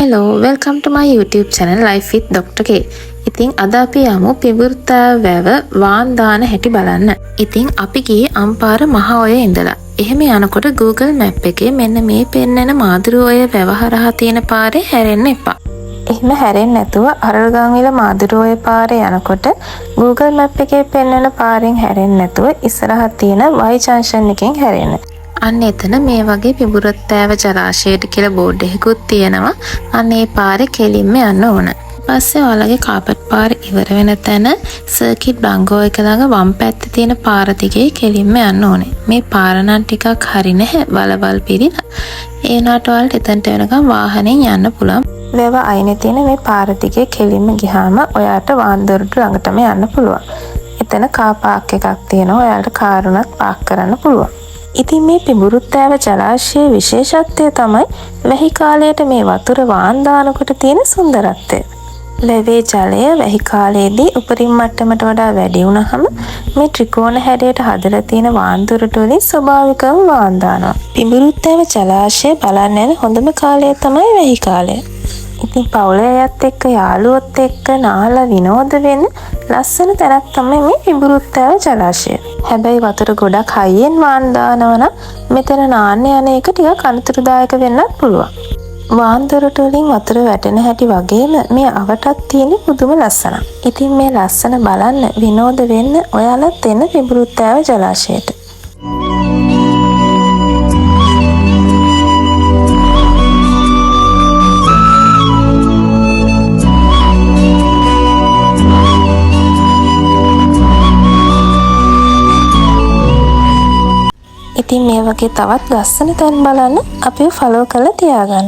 Hello, welcome to my YouTube channel Life with Dr. K. ඉතින් අද අපි යමු පිඹුරුතෑ වැව වාන් දාන හැටි බලන්න. ඉතින් අපි ගියේ අම්පාර මහ ඔය ඉඳලා. එහෙම යනකොට Google Map එකේ මෙන්න මේ පෙන්නන මාදුරු ඔය වැව හරහා තියෙන පාරේ හැරෙන්න එපා. එහෙම හැරෙන්නේ නැතුව අරල්ගම්විල මාදුරු ඔය පාරේ යනකොට Google Map එකේ පෙන්නන පාරෙන් හැරෙන්නේ නැතුව ඉස්සරහා තියෙන Y junction එකෙන් හැරෙන්න. අන්න එතන මේ වගේ පිඹුරුත්තෑව ජලාශයට කියලා බෝඩ් එකකුත් තියෙනවා. අන්න ඒ පාරේ කෙලින්ම යන්න ඕන. ඊපස්සේ ඔයාලගේ කාපට් පාර ඉවර වෙන තැන සර්කිට් බ්ලැන්කෝ එක ළඟ වම් පැත්තේ තියෙන පාර දිගේ කෙලින්ම යන්න ඕනේ. මේ පාර නම් ටිකක් හරි නැහැ වලවල් පිරිලා. ඒ නාට ඔයාලට එතනට වෙනකම් වාහනෙන් යන්න පුළුවන්. වැව අයිනේ තියෙන මේ පාර දිගේ කෙලින්ම ගියාම ඔයාට වාන්දොරටු ළඟටම යන්න පුළුවන්. එතන කාර් පාක් එකක් තියෙනවා. ඔයාලට කාර් උනත් පාක් කරන්න පුළුවන්. ඉතින් මේ පිඹුරුත්තෑව ජලාශයේ විශේෂත්වය තමයි වැහි කාලයට මේ වතුර වාන් දානකොට තියෙන සුන්දරත්වය. ලැබේ ජලය වැහි කාලයේදී උපරිම මට්ටමට වඩා වැඩි වුණාම මේ ත්‍රිකෝණ හැඩයට හදලා තියෙන වාන්දොරටු වලින් ස්වභාවිකව වාන් දානවා. පිඹුරුත්තෑව ජලාශය බලන්න යන හොඳම කාලය තමයි වැහි කාලය. ඉතින් පවුලේ අයත් එක්ක යාළුවොත් එක්ක නාලා විනෝද වෙන්න ලස්සන තැනක් තමයි මේ පිඹුරුත්තෑව ජලාශය. හැබැයි වතුර ගොඩක් හයියෙන් වාන් දානවා නම් මෙතන නාන්න යන එක ටිකක් අනුතරදායක වෙන්නත් පුළුවන්. වාන්දොරටු වලින් වතුර වැටෙන හැටි වගේම මේ අවටත් තියෙන පුදුම ලස්සනක්. ඉතින් මේ ලස්සන බලන්න විනෝද වෙන්න ඔයාලත් එන්න පිඹුරුත්තෑව ජලාශයට. ඉතින් මේ වගේ තවත් ලස්සන තැන් බලන්න අපිව ෆලෝ කරලා තියාගන්න.